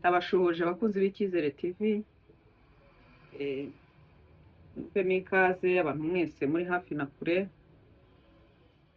Ndabashuhuje abakunzi b'Icyizere TV, mupemo ikaze abantu mwese muri hafi na kure,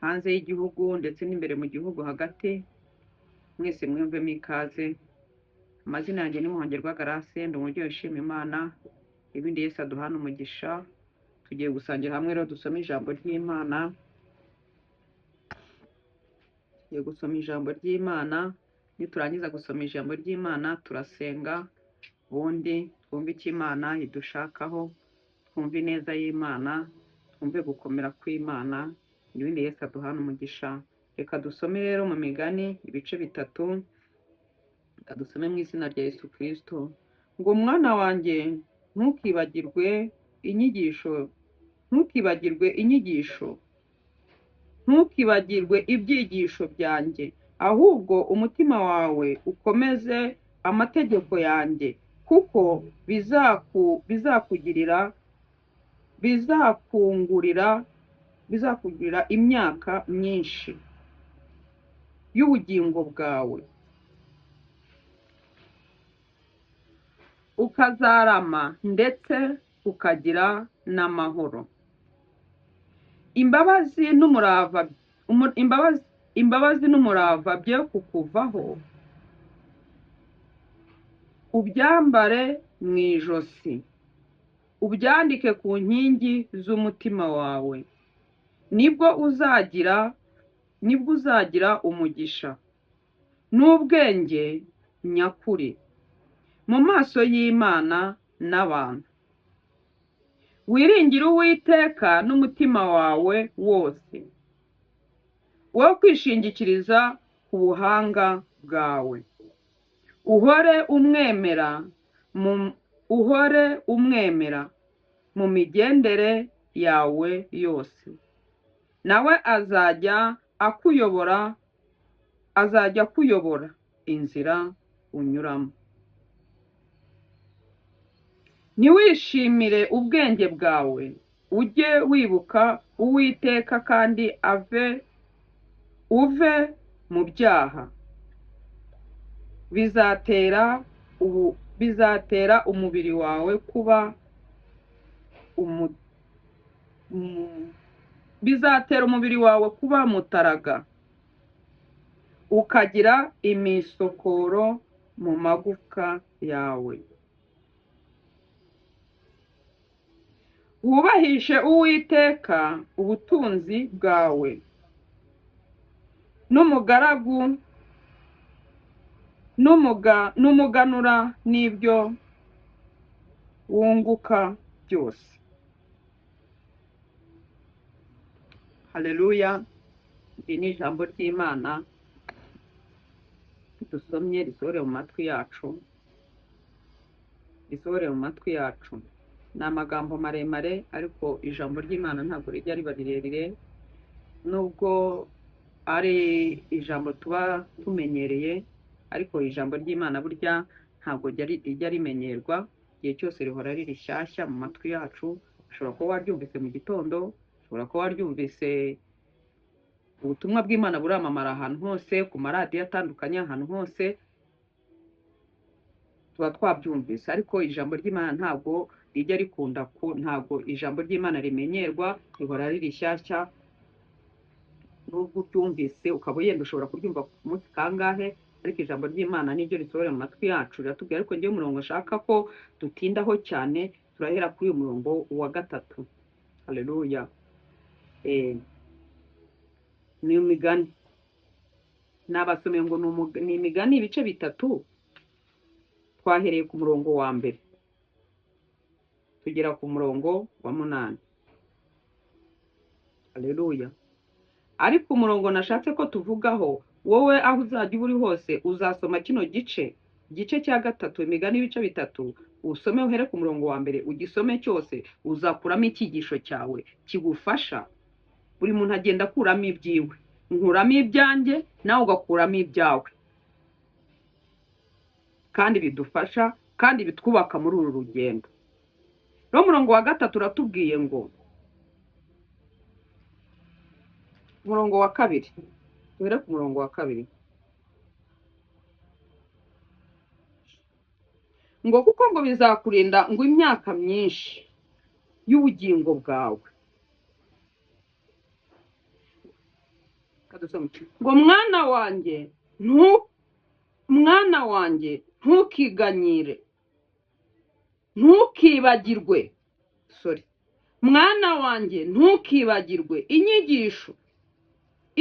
hanze y'igihugu ndetse n'imbere mu gihugu hagati, mwese mwumvemo ikaze. Amazina yanjye ni Muhongerwa Grace, ndi umubyeyi ushima Imana, ibindi Yesu aduhana umugisha. Tugiye gusangira hamwe rero dusome ijambo ry'Imana. Tugiye gusoma ijambo ry'Imana, niturangiza gusoma ijambo ry'Imana turasenga, ubundi twumve icyo Imana idushakaho, twumve ineza y'Imana, twumve gukomera kw'Imana, ibindi Yesu aduhana umugisha. Reka dusome rero mu Migani ibice bitatu, reka dusome mu izina rya Yesu Kristo. Ngo mwana wanjye ntukibagirwe inyigisho, ntukibagirwe inyigisho, ntukibagirwe ibyigisho byanjye, ahubwo umutima wawe ukomeze amategeko yanjye, kuko bizakugirira imyaka myinshi y'ubugingo bwawe, ukazarama ndetse ukagira n'amahoro. Imbabazi n'umurava bye kukuvaho, ubyambare mu ijosi, ubyandike ku nkingi z'umutima wawe, nibwo uzagira umugisha n'ubwenge nyakuri mu maso y'Imana n'abantu. Wiringire Uwiteka n'umutima wawe wose, wo kwishingikiriza ku buhanga bwawe. Uhore umwemera mu migendere yawe yose, nawe azajya akuyobora inzira unyuramo. Ntiwishimire ubwenge bwawe, ujye wibuka Uwiteka kandi uve mu byaha. Bizatera umubiri wawe kuba mutaraga, ukagira imisokoro mu magufwa yawe. Wubahishe Uwiteka ubutunzi bwawe, n'umuganura n'ibyo wunguka byose. Haleluya! Iri ni ijambo ry'Imana dusomye, risohore mu matwi yacu. Ni amagambo maremare, ariko ijambo ry'Imana ntabwo rijya riba rirerire, nubwo ari ijambo tuba tumenyereye, ariko ijambo ry'Imana burya ntabwo rijya rimenyerwa, igihe cyose rihora riri shyashya mu matwi yacu. Ushobora kuba waryumvise mu gitondo, ushobora kuba waryumvise, ubutumwa bw'Imana buramamara ahantu hose, ku maradiyo atandukanye, ahantu hose tuba twabyumvise, ariko ijambo ry'Imana ntabwo rijya rikunda ntabwo ijambo ry'Imana rimenyerwa, rihora riri shyashya. Nubwo uryumvise ukaba yenda ushobora kuryumva ku munsi kangahe, ariko ijambo ry'Imana niryo risohora mu matwi yacu riratubwira. Ariko ngewe umurongo nshaka ko dutindaho cyane, turahera kuri uyu murongo wa 3. Haleluya! Ni Imigani. Nabasomeye ngo ni Imigani ibice bitatu, twahereye ku murongo wa 1 tugera ku murongo wa 8. Haleluya! Ariko umurongo nashatse ko tuvugaho, wowe aho uzajya uri hose uzasoma kino gice cya 3, Imigani ibice bitatu, usome uhere ku murongo wa 1, ugisome cyose, uzakuramo icyigisho cyawe kigufasha. Buri muntu agenda akuramo ibyiwe, nkuramo ibyanjye, nawe ugakuramo ibyawe, kandi bidufasha kandi bitwubaka muri uru rugendo. Rero umurongo wa 3 uratubwiye ngo, umurongo wa 2, duhere ku murongo wa 2. ngo kuko ngo bizakurinda ngo imyaka myinshi y'ubugingo bwawe. Ngo mwana wanjye ntukiganyire, ntukibagirwe, mwana wanjye ntukibagirwe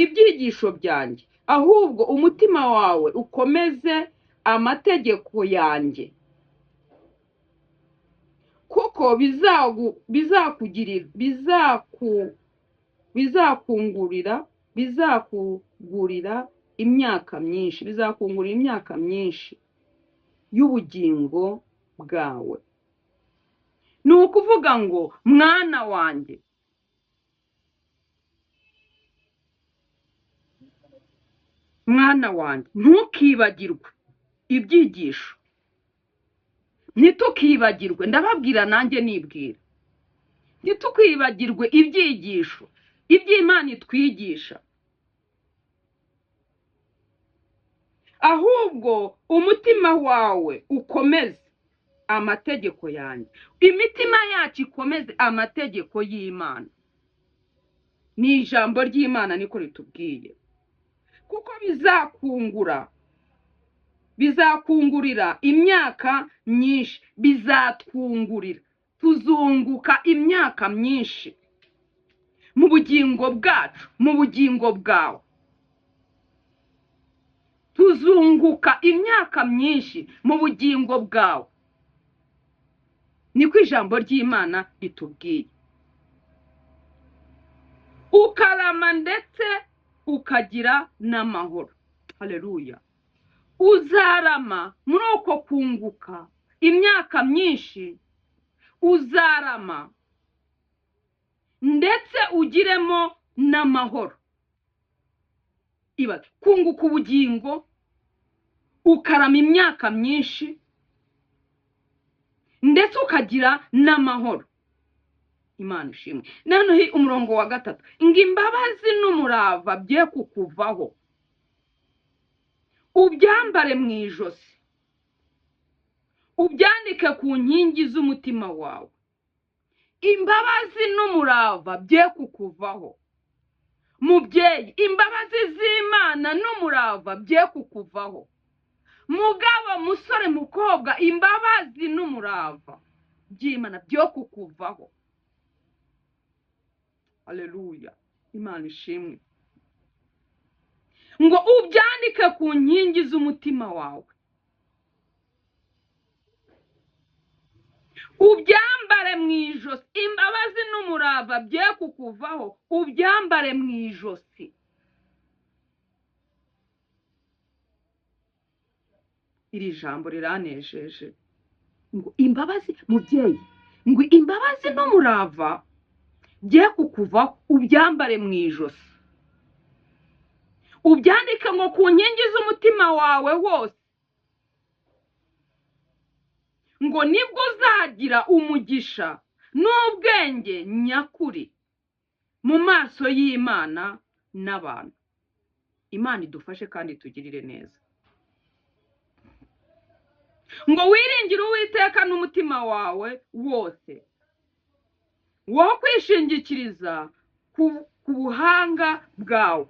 ibyigisho byanjye, ahubwo umutima wawe ukomeze amategeko yanjye, kuko bizakugurira imyaka myinshi y'ubugingo bwawe. Ni ukuvuga ngo mwana wanjye, ntukibagirwe ibyigisho, ntitukibagirwe, ndababwira nanjye nibwira, ntitukibagirwe ibyigisho iby'Imana itwigisha, ahubwo umutima wawe ukomeze amategeko yanjye. Imitima yacu ikomeze amategeko y'Imana. Ni ijambo ry'Imana niko ritubwiye, kuko bizakungurira imyaka myinshi, tuzunguka imyaka myinshi mu bugingo bwacu, mu bugingo bwawe, tuzunguka imyaka myinshi mu bugingo bwawe, niko ijambo ry'Imana ritubwiye. Ukarama ndetse ukagira n'amahoro. Haleluya. Uzarama muri uko kunguka imyaka myinshi, uzarama ndetse ugiremo n'amahoro. Ibaze kunguka ubugingo, ukarama imyaka myinshi ndetse ukagira n'amahoro. Imana ishimwe. Noneho umurongo wa 3, ngo imbabazi n'umurava bye kukuvaho, ubyambare mu ijosi, ubyandike ku nkingi z'umutima wawe. Imbabazi n'umurava bye kukuvaho. Mubyeyi, imbabazi z'Imana n'umurava bye kukuvaho. Mugabo, musore, mukobwa, imbabazi n'umurava by'Imana byo kukuvaho. Haleluya. Imana ishimwe. Ngo ubyandike ku nkingi z'umutima wawe, ubyambare mu ijosi. Imbabazi n'umurava bye kukuvaho, ubyambare mu ijosi. Iri jambo riranejeje. Ngo imbabazi, mubyeyi, ngo imbabazi n'umurava bye kukuvaho, ubyambare mu ijosi, ubyandike ngo ku nkingi z'umutima wawe wose, ngo nibwo uzagira umugisha n'ubwenge nyakuri mu maso y'Imana n'abantu. Imana idufashe kandi tugirire neza. Ngo wiringire Uwiteka n'umutima wawe wose, wo kwishingikiriza ku buhanga bwawe,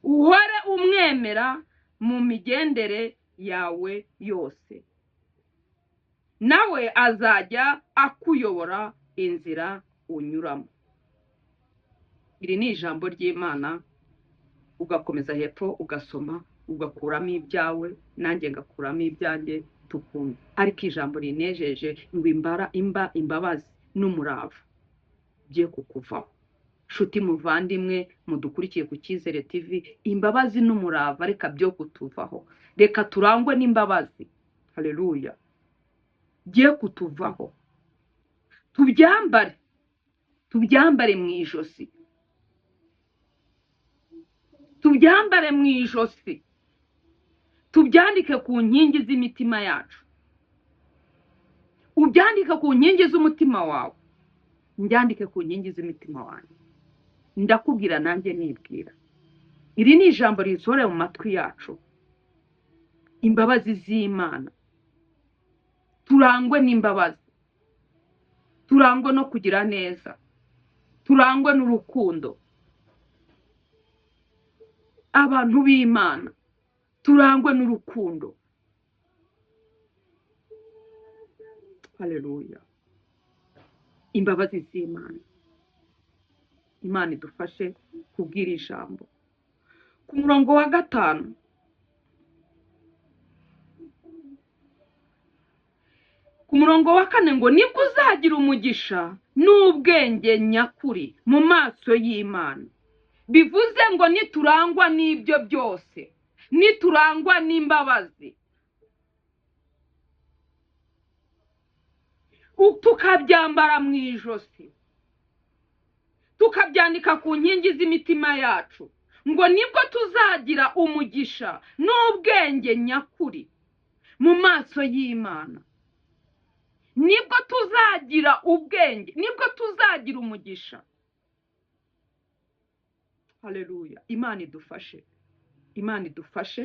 uhore umwemera mu migendere yawe yose, nawe azajya akuyobora inzira unyuramo. Iri ni ijambo ry'Imana, ugakomeza hepfo ugasoma, ugakuramo ibyawe, nanjye ngakuramo ibyanjye, tukumva. Ariko ijambo rinejeje ngo imbabazi n'umurava bye kukuvaho. Shuti muvandimwe mudukurikiye ku Cyizere TV, imbabazi n'umurava reka byo kutuvaho. Reka turangwe n'imbabazi. Haleluya. Bye kutuvaho. Tubyambare mu ijosi. Tubyambare mu ijosi. Tubyandike ku nkingi z'imitima yacu. Ubyandike ku nkingi z'umutima wawe, ndyandike ku nkingi z'imitima wanjye. Ndakubwira nanjye nibwira. Iri ni ijambo risohora mu matwi yacu. Imbabazi z'Imana turangwe n'imbabazi, turangwe no kugira neza, turangwe n'urukundo. Abantu b'Imana turangwe n'urukundo. Haleluya. Imbabazi z'Imana. Imana idufashe kubwira ijambo. Ku murongo wa 5, ku murongo wa 4 ngo nibwo uzagira umugisha n'ubwenge nyakuri mu maso y'Imana. Bivuze ngo niturangwa n'ibyo byose, niturangwa n'imbabazi, tukabyambara mu ijosi, tukabyandika ku nkingi z'imitima yacu, ngo nibwo tuzagira umugisha n'ubwenge nyakuri mu maso y'Imana. Nibwo tuzagira ubwenge, nibwo tuzagira umugisha. Haleluya. Imana idufashe, Imana idufashe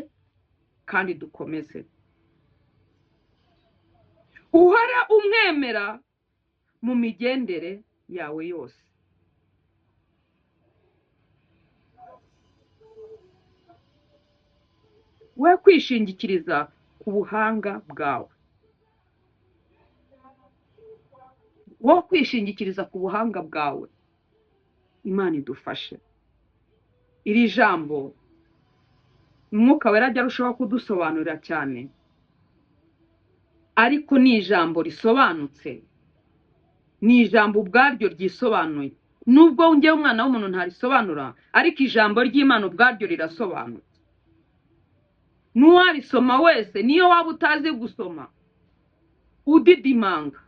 kandi dukomeze. Uhora umwemera mu migendere yawe yose. We kwishingikiriza ku buhanga bwawe, wo kwishingikiriza ku buhanga bwawe. Imana idufashe. Iri jambo Umwuka Wera ajya arushaho kudusobanurira cyane, ariko ni ijambo risobanutse, ni ijambo ubwaryo ryisobanuye. Nubwo njye umwana w'umuntu ntarisobanura, ariko ijambo ry'Imana ubwaryo rirasobanutse. N'uwarisoma wese, niyo waba utazi gusoma, udidimanga,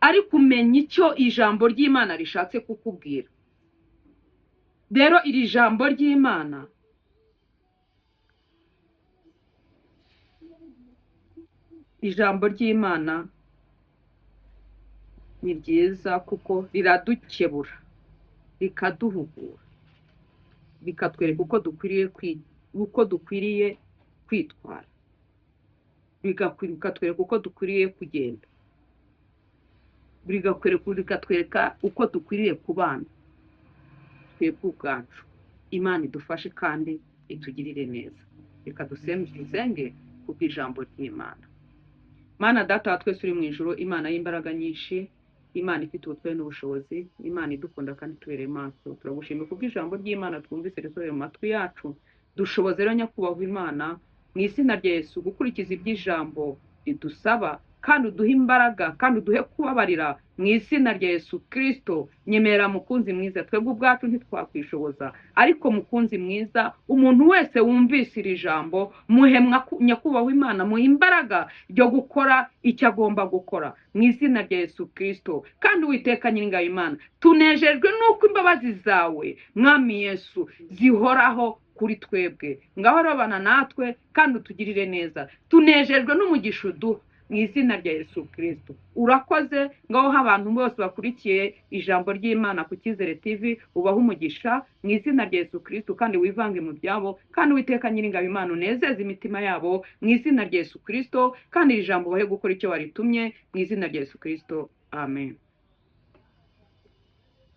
ariko umenya icyo ijambo ry'Imana rishatse kukubwira. Rero iri jambo ry'Imana ijambo ry'Imana ni ryiza kuko riradukebura, rikaduhugura, bikatwereka uko dukwiriye kwitwara, bikatwereka uko dukwiriye kugenda, bikatwereka uko dukwiriye kubana twebwe ubwacu. Imana idufashe kandi itugirire neza. Reka dusenge kubw'ijambo ry'Imana. Mana Data wa twese uri mu ijuru, Imana y'imbaraga nyinshi, Imana ifite ubutware n'ubushobozi, Imana idukunda kandi tubereye maso. Turagushimira kubw'ijambo ry'Imana twumvise risohoye mu matwi yacu. Dushoboze rero nyakubahwa Imana, mu izina rya Yesu, gukurikiza iby'ijambo ridusaba, kandi uduhe imbaraga, kandi uduhe kubabarira mu izina rya Yesu Kristo. Nyemera mukunzi mwiza, twebwe ubwacu ntitwakwishoboza, ariko mukunzi mwiza, umuntu wese wumvise iri jambo, muhe nyakubahwa Imana, muhe imbaraga ryo gukora icyo agomba gukora mu izina rya Yesu Kristo. Kandi Uwiteka Nyiringabo Imana, tunejejwe nuko imbabazi zawe Mwami Yesu zihoraho kuri twebwe. Ngaho robana natwe kandi utugirire neza. Tunejejwe n'umugisha uduha mu izina rya Yesu Kristo. Urakoze. Ngaho abantu bose bakurikiye ijambo ry'Imana ku Cyizere TV, ubaho umugisha mu izina rya Yesu Kristo, kandi wivange mu byabo, kandi Uwiteka Nyiringabo Imana unezeze imitima yabo mu izina rya Yesu Kristo, kandi iri jambo bahe gukora icyo waritumye mu izina rya Yesu Kristo. Amen.